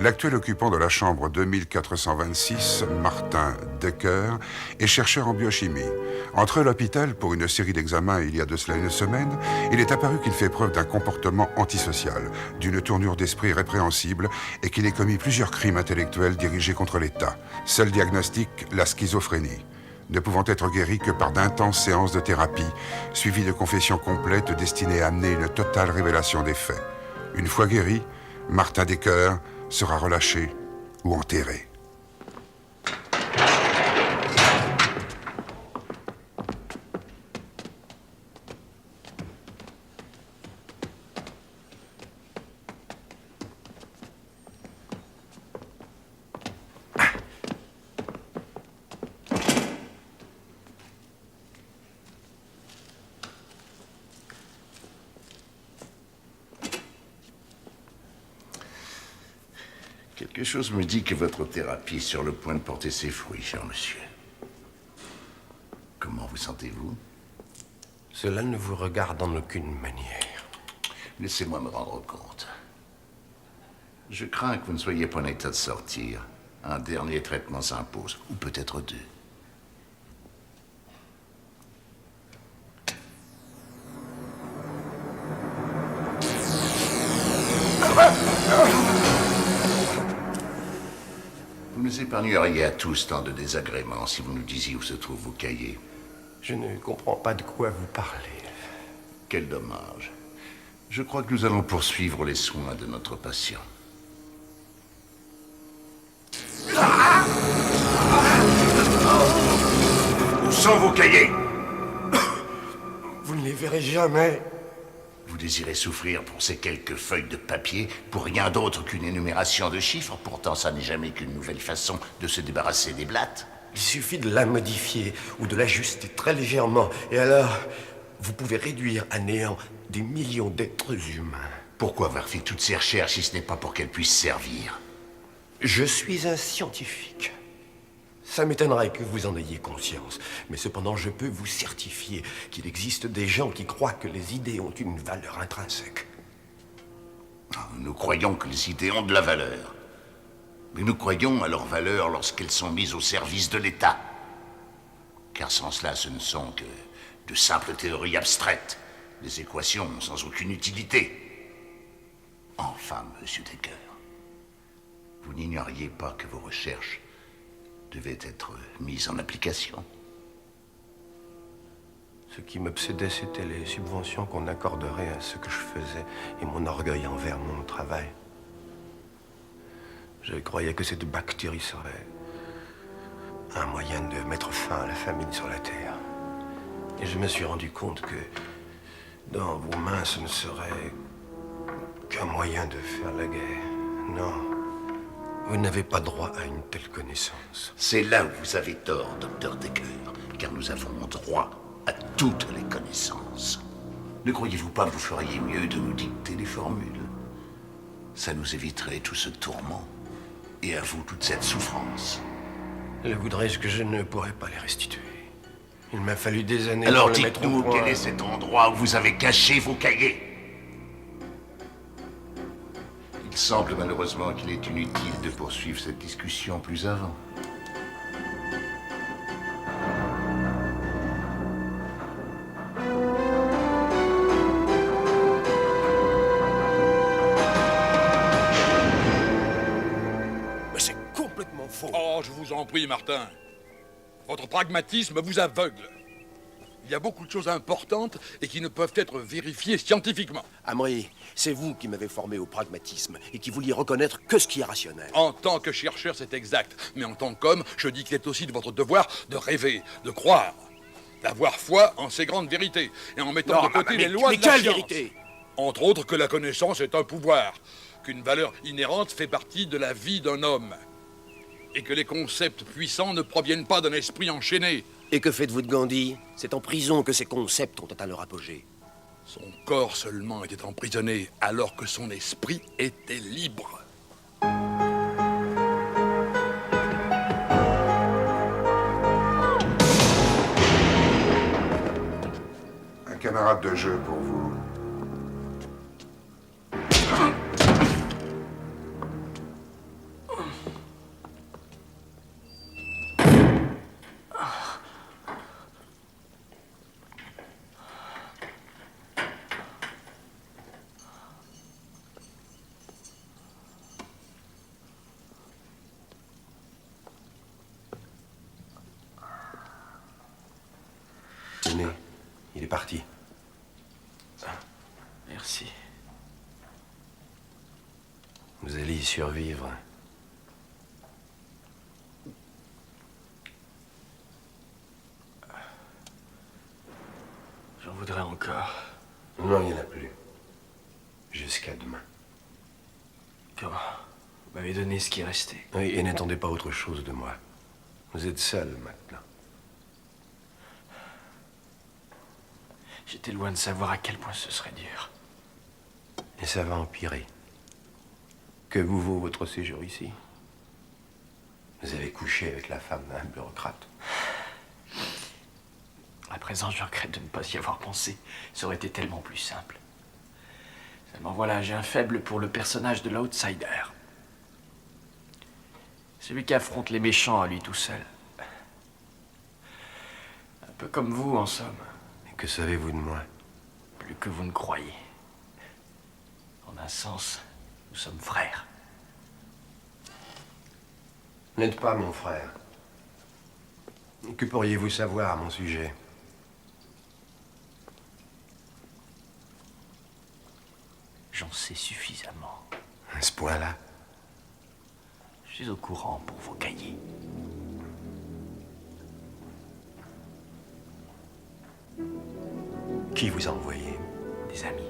L'actuel occupant de la chambre 2426, Martin Decker, est chercheur en biochimie. Entré à l'hôpital pour une série d'examens il y a de cela une semaine, il est apparu qu'il fait preuve d'un comportement antisocial, d'une tournure d'esprit répréhensible et qu'il ait commis plusieurs crimes intellectuels dirigés contre l'État. Seul diagnostic, la schizophrénie, ne pouvant être guéri que par d'intenses séances de thérapie, suivies de confessions complètes destinées à amener une totale révélation des faits. Une fois guéri, Martin Decker sera relâché ou enterré. Quelque chose me dit que votre thérapie est sur le point de porter ses fruits, cher monsieur. Comment vous sentez-vous? Cela ne vous regarde en aucune manière. Laissez-moi me rendre compte. Je crains que vous ne soyez pas en état de sortir. Un dernier traitement s'impose, ou peut-être deux. Vous nous épargneriez à tous tant de désagréments si vous nous disiez où se trouvent vos cahiers. Je ne comprends pas de quoi vous parlez. Quel dommage. Je crois que nous allons poursuivre les soins de notre patient. Où sont vos cahiers? Vous ne les verrez jamais. Vous désirez souffrir pour ces quelques feuilles de papier, pour rien d'autre qu'une énumération de chiffres? Pourtant, ça n'est jamais qu'une nouvelle façon de se débarrasser des blattes. Il suffit de la modifier ou de l'ajuster très légèrement. Et alors, vous pouvez réduire à néant des millions d'êtres humains. Pourquoi avoir fait toutes ces recherches si ce n'est pas pour qu'elles puissent servir? Je suis un scientifique. Ça m'étonnerait que vous en ayez conscience. Mais cependant, je peux vous certifier qu'il existe des gens qui croient que les idées ont une valeur intrinsèque. Nous croyons que les idées ont de la valeur. Mais nous croyons à leur valeur lorsqu'elles sont mises au service de l'État. Car sans cela, ce ne sont que de simples théories abstraites, des équations sans aucune utilité. Enfin, monsieur Decker, vous n'ignoriez pas que vos recherches devaient être mises en application. Ce qui m'obsédait, c'était les subventions qu'on accorderait à ce que je faisais et mon orgueil envers mon travail. Je croyais que cette bactérie serait un moyen de mettre fin à la famine sur la Terre. Et je me suis rendu compte que dans vos mains, ce ne serait qu'un moyen de faire la guerre. Non, vous n'avez pas droit à une telle connaissance. C'est là où vous avez tort, docteur Decker, car nous avons droit à toutes les connaissances. Ne croyez-vous pas que vous feriez mieux de nous dicter les formules? Ça nous éviterait tout ce tourment, et à vous toute cette souffrance. Le voudrais-je que je ne pourrais pas les restituer. Il m'a fallu des années Alors pour les mettre au dites-nous point. quel est cet endroit où vous avez caché vos cahiers. Il semble malheureusement qu'il est inutile de poursuivre cette discussion plus avant. Mais c'est complètement faux. Oh, je vous en prie, Martin. Votre pragmatisme vous aveugle. Il y a beaucoup de choses importantes et qui ne peuvent être vérifiées scientifiquement. Amory, c'est vous qui m'avez formé au pragmatisme et qui vouliez reconnaître que ce qui est rationnel. En tant que chercheur, c'est exact. Mais en tant qu'homme, je dis qu'il est aussi de votre devoir de rêver, de croire, d'avoir foi en ces grandes vérités et en mettant de côté les lois mais de la quelle science. vérité? Entre autres que la connaissance est un pouvoir, qu'une valeur inhérente fait partie de la vie d'un homme et que les concepts puissants ne proviennent pas d'un esprit enchaîné. Et que faites-vous de Gandhi? C'est en prison que ces concepts ont atteint leur apogée. Son corps seulement était emprisonné alors que son esprit était libre. Un camarade de jeu pour vous. est parti. Merci. Vous allez y survivre. J'en voudrais encore. Non, il n'y en a plus. Jusqu'à demain. Comment? Vous m'avez donné ce qui restait. Oui, et n'attendez pas autre chose de moi. Vous êtes seul maintenant. J'étais loin de savoir à quel point ce serait dur. Et ça va empirer. Que vous vaut votre séjour ici? Vous avez couché avec la femme d'un bureaucrate. À présent, je regrette de ne pas y avoir pensé. Ça aurait été tellement plus simple. Seulement voilà, j'ai un faible pour le personnage de l'outsider. Celui qui affronte les méchants à lui tout seul. Un peu comme vous, en somme. Et que savez-vous de moi? Plus que vous ne croyez. En un sens, nous sommes frères. Vous n'êtes pas mon frère. Que pourriez-vous savoir à mon sujet? J'en sais suffisamment. À ce point-là? Je suis au courant pour vos cahiers. Qui vous a envoyé? Des amis.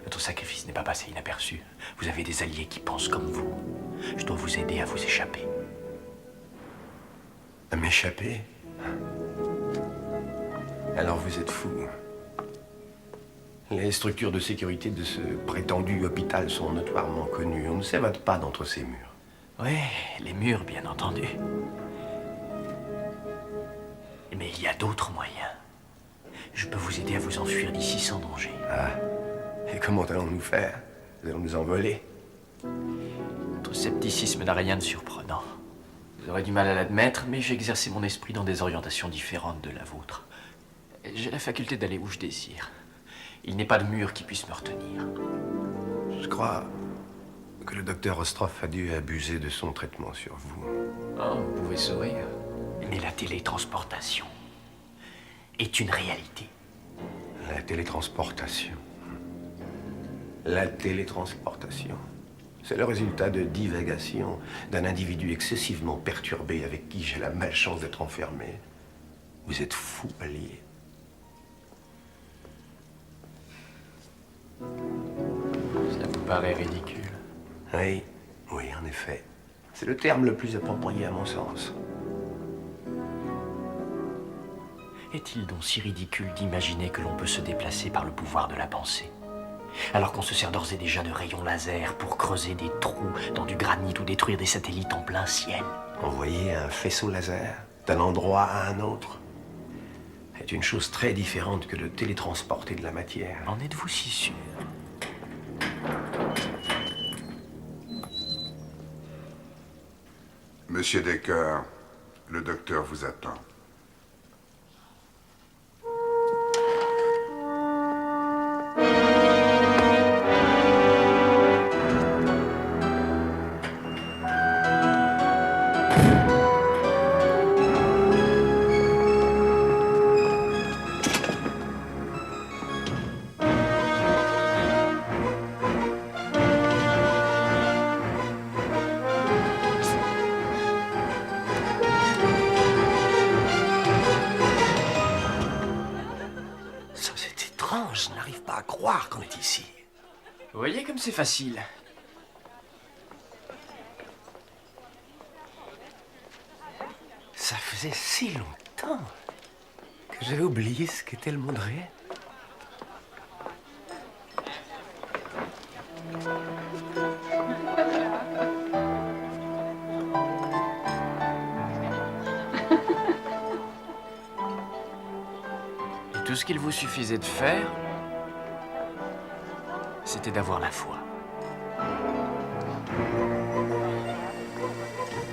Votre sacrifice n'est pas passé inaperçu. Vous avez des alliés qui pensent comme vous. Je dois vous aider à vous échapper. À m'échapper? Alors vous êtes fou. Les structures de sécurité de ce prétendu hôpital sont notoirement connues. On ne s'évade pas d'entre ces murs. Oui, les murs, bien entendu. Mais il y a d'autres moyens. Je peux vous aider à vous enfuir d'ici sans danger. Ah. Et comment allons-nous faire? Nous allons nous envoler? Votre scepticisme n'a rien de surprenant. Vous aurez du mal à l'admettre, mais j'ai exercé mon esprit dans des orientations différentes de la vôtre. J'ai la faculté d'aller où je désire. Il n'est pas de mur qui puisse me retenir. Je crois que le docteur Ostroff a dû abuser de son traitement sur vous. Oh, vous pouvez sourire. Mais la télétransportation est une réalité. La télétransportation. La télétransportation. C'est le résultat de divagations d'un individu excessivement perturbé avec qui j'ai la malchance d'être enfermé. Vous êtes fou, allié. Ça vous paraît ridicule? Oui, oui, en effet. C'est le terme le plus approprié à mon sens. Est-il donc si ridicule d'imaginer que l'on peut se déplacer par le pouvoir de la pensée? Alors qu'on se sert d'ores et déjà de rayons laser pour creuser des trous dans du granit ou détruire des satellites en plein ciel. Envoyer un faisceau laser d'un endroit à un autre est une chose très différente que de télétransporter de la matière. En êtes-vous si sûr? Monsieur Decker, le docteur vous attend. Ça, c'est étrange. Je n'arrive pas à croire qu'on est ici. Vous voyez comme c'est facile. Ça faisait si longtemps que j'avais oublié ce qu'était le monde réel. Et tout ce qu'il vous suffisait de faire, c'était d'avoir la foi.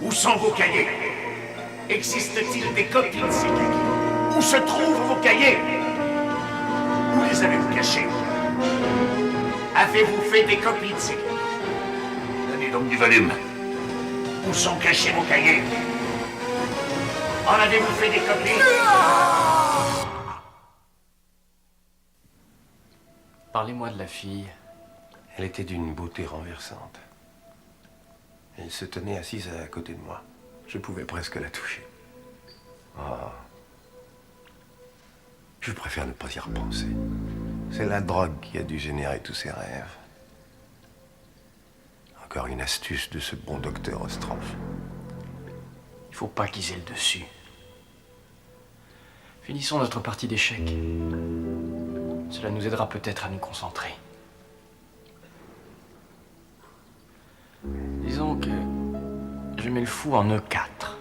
Où sont vos cahiers? Existe-t-il des copies de ces cahiers? Où se trouvent vos cahiers? Où les avez-vous cachés? Avez-vous fait des copies de ces cahiers? Donnez donc du volume. Où sont cachés vos cahiers? En avez-vous fait des copies? Parlez-moi de la fille. Elle était d'une beauté renversante. Elle se tenait assise à côté de moi. Je pouvais presque la toucher. Oh. Je préfère ne pas y repenser. C'est la drogue qui a dû générer tous ces rêves. Encore une astuce de ce bon docteur Ostrophe. Il faut pas qu'ils aient le dessus. Finissons notre partie d'échecs. Cela nous aidera peut-être à nous concentrer. Disons que je mets le fou en E4.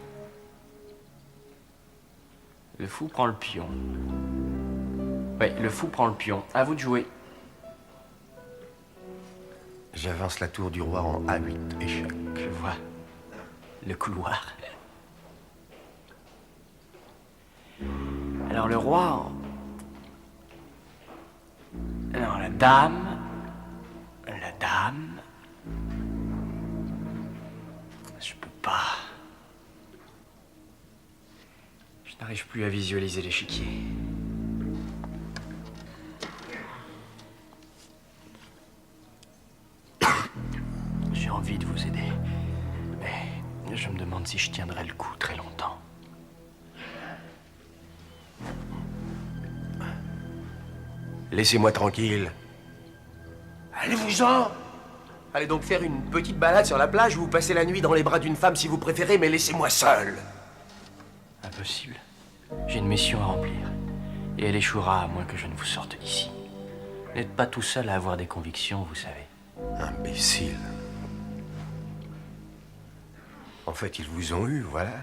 Le fou prend le pion. Oui, le fou prend le pion. À vous de jouer. J'avance la tour du roi en A8, échec. Je vois. Le couloir. Alors le roi... Alors la dame... La dame... Je peux pas... Je n'arrive plus à visualiser l'échiquier. J'ai envie de vous aider. Mais je me demande si je tiendrai le coup très longtemps. Laissez-moi tranquille. Allez-vous-en! Allez donc faire une petite balade sur la plage ou vous passez la nuit dans les bras d'une femme si vous préférez, mais laissez-moi seul. Impossible. J'ai une mission à remplir. Et elle échouera à moins que je ne vous sorte d'ici. Vous n'êtes pas tout seul à avoir des convictions, vous savez. Imbécile. En fait, ils vous ont eu, voilà.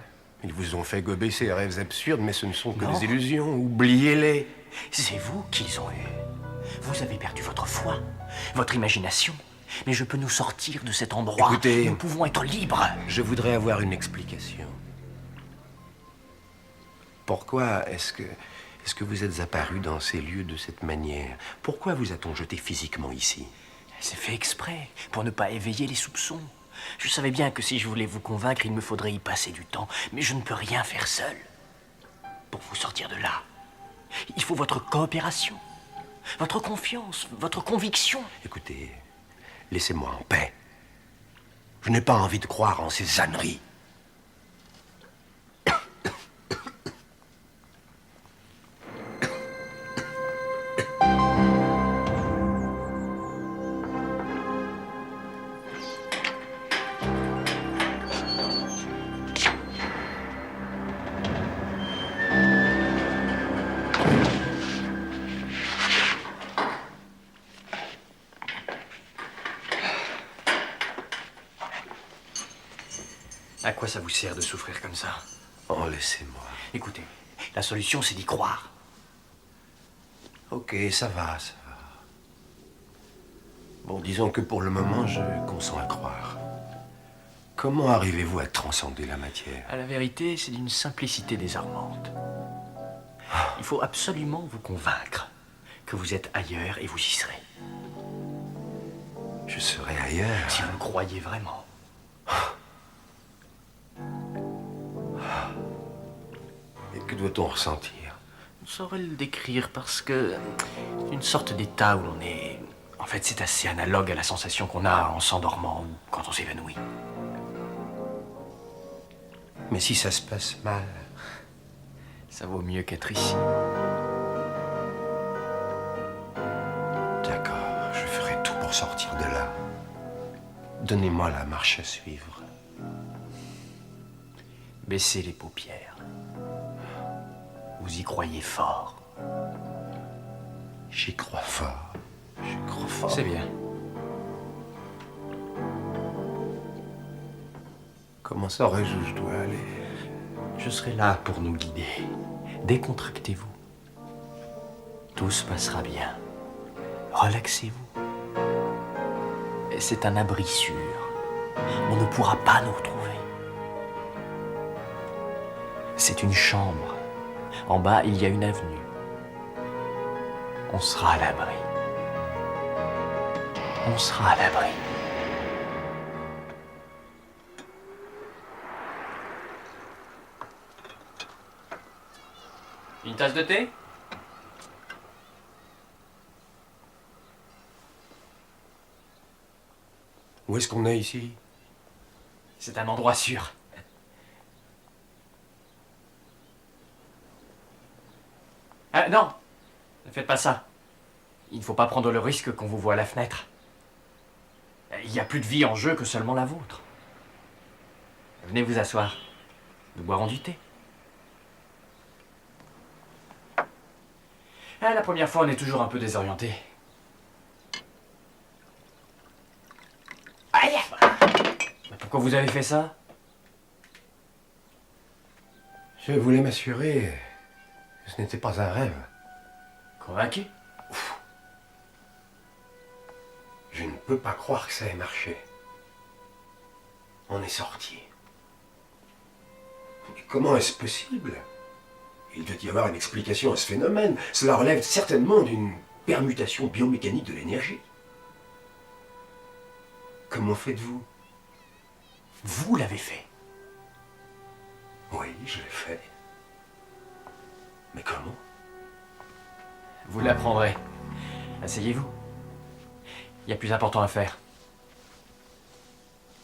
Ils vous ont fait gober ces rêves absurdes, mais ce ne sont que Non. des illusions. Oubliez-les. C'est vous qu'ils ont eu. Vous avez perdu votre foi, votre imagination. Mais je peux nous sortir de cet endroit. Écoutez. Nous pouvons être libres. Je voudrais avoir une explication. Pourquoi est-ce que vous êtes apparu dans ces lieux de cette manière? Pourquoi vous a-t-on jeté physiquement ici? C'est fait exprès, pour ne pas éveiller les soupçons. Je savais bien que si je voulais vous convaincre, il me faudrait y passer du temps. Mais je ne peux rien faire seul. Pour vous sortir de là, il faut votre coopération, votre confiance, votre conviction. Écoutez, laissez-moi en paix. Je n'ai pas envie de croire en ces âneries. À quoi ça vous sert de souffrir comme ça? Oh, laissez-moi. Écoutez, la solution, c'est d'y croire. Ok, ça va, ça va. Bon, disons que pour le moment, je consens à croire. Comment arrivez-vous à transcender la matière? À la vérité, c'est d'une simplicité désarmante. Il faut absolument vous convaincre que vous êtes ailleurs et vous y serez. Je serai ailleurs. Si vous le croyez vraiment. Et que doit-on ressentir? Je saurais le décrire parce que c'est une sorte d'état où l'on est... En fait, c'est assez analogue à la sensation qu'on a en s'endormant ou quand on s'évanouit. Mais si ça se passe mal? Ça vaut mieux qu'être ici. D'accord, je ferai tout pour sortir de là. Donnez-moi la marche à suivre. Baissez les paupières. Vous y croyez fort. J'y crois fort. J'y crois fort. C'est bien. Comment saurais-je où je dois aller? Je serai là pour nous guider. Décontractez-vous. Tout se passera bien. Relaxez-vous. C'est un abri sûr. On ne pourra pas nous retrouver. C'est une chambre. En bas, il y a une avenue. On sera à l'abri. On sera à l'abri. Une tasse de thé? Où est-ce qu'on est ici? C'est un endroit sûr. Ah, non! Ne faites pas ça. Il ne faut pas prendre le risque qu'on vous voie à la fenêtre. Il n'y a plus de vie en jeu que seulement la vôtre. Venez vous asseoir. Nous boirons du thé. Ah, la première fois, on est toujours un peu désorienté. Aïe! Mais pourquoi vous avez fait ça? Je voulais m'assurer que ce n'était pas un rêve. Convaincu? Je ne peux pas croire que ça ait marché. On est sorti. Mais comment est-ce possible? Il doit y avoir une explication à ce phénomène. Cela relève certainement d'une permutation biomécanique de l'énergie. Comment faites-vous? Vous l'avez fait. Oui, je l'ai fait. Mais comment? Vous l'apprendrez. Asseyez-vous. Il y a plus important à faire.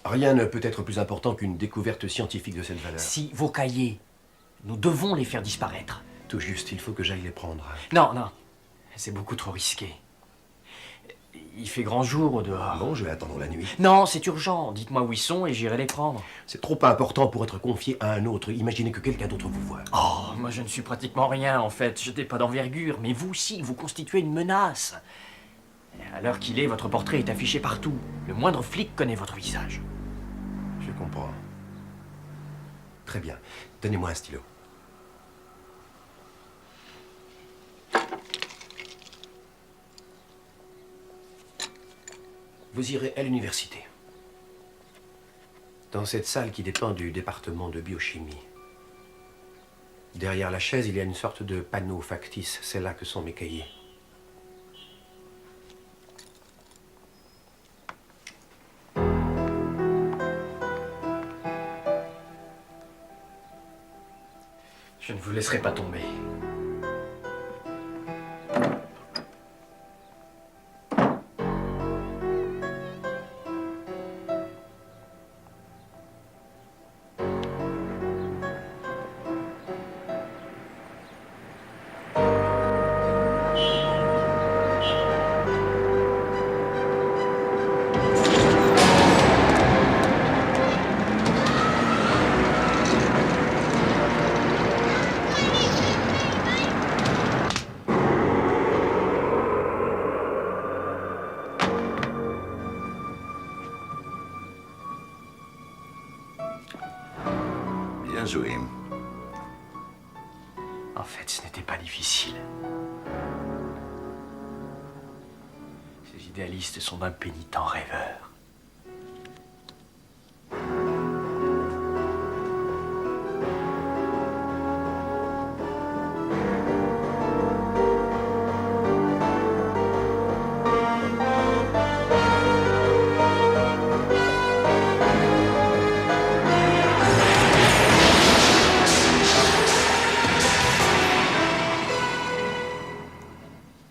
Rien ne peut être plus important qu'une découverte scientifique de cette valeur. Si vos cahiers, nous devons les faire disparaître. Tout juste, il faut que j'aille les prendre. Non, non. C'est beaucoup trop risqué. Il fait grand jour au dehors. Bon, je vais attendre la nuit. Non, c'est urgent. Dites-moi où ils sont et j'irai les prendre. C'est trop important pour être confié à un autre. Imaginez que quelqu'un d'autre vous voie. Oh, moi je ne suis pratiquement rien en fait. Je n'ai pas d'envergure. Mais vous aussi, vous constituez une menace. À l'heure qu'il est, votre portrait est affiché partout. Le moindre flic connaît votre visage. Je comprends. Très bien. Donnez-moi un stylo. Vous irez à l'université. Dans cette salle qui dépend du département de biochimie. Derrière la chaise, il y a une sorte de panneau factice. C'est là que sont mes cahiers. Je ne vous laisserai pas tomber. Bien joué. En fait, ce n'était pas difficile. Ces idéalistes sont d'impénitents rêveurs.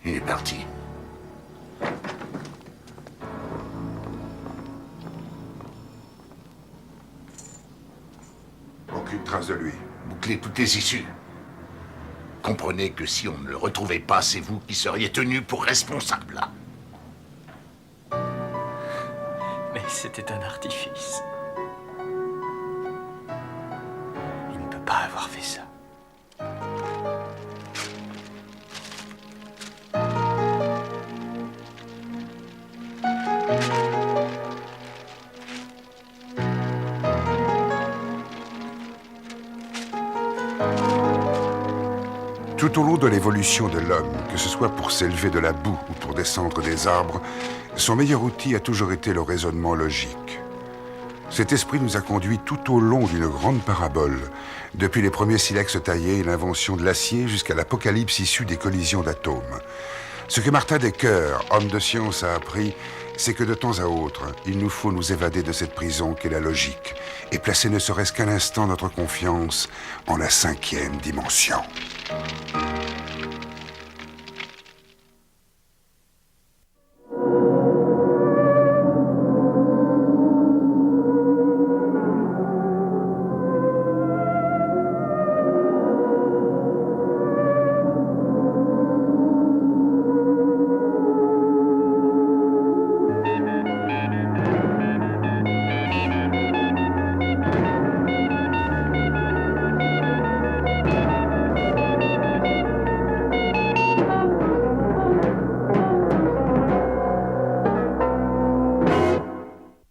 Il est parti. Aucune trace de lui. Bouclez toutes les issues. Comprenez que si on ne le retrouvait pas, c'est vous qui seriez tenu pour responsable. Mais c'était un artifice. Il ne peut pas avoir fait ça. Tout au long de l'évolution de l'homme, que ce soit pour s'élever de la boue ou pour descendre des arbres, son meilleur outil a toujours été le raisonnement logique. Cet esprit nous a conduits tout au long d'une grande parabole, depuis les premiers silex taillés et l'invention de l'acier jusqu'à l'apocalypse issue des collisions d'atomes. Ce que Martin Dekker, homme de science, a appris, c'est que de temps à autre, il nous faut nous évader de cette prison qu'est la logique et placer ne serait-ce qu'un instant notre confiance en la 5e dimension.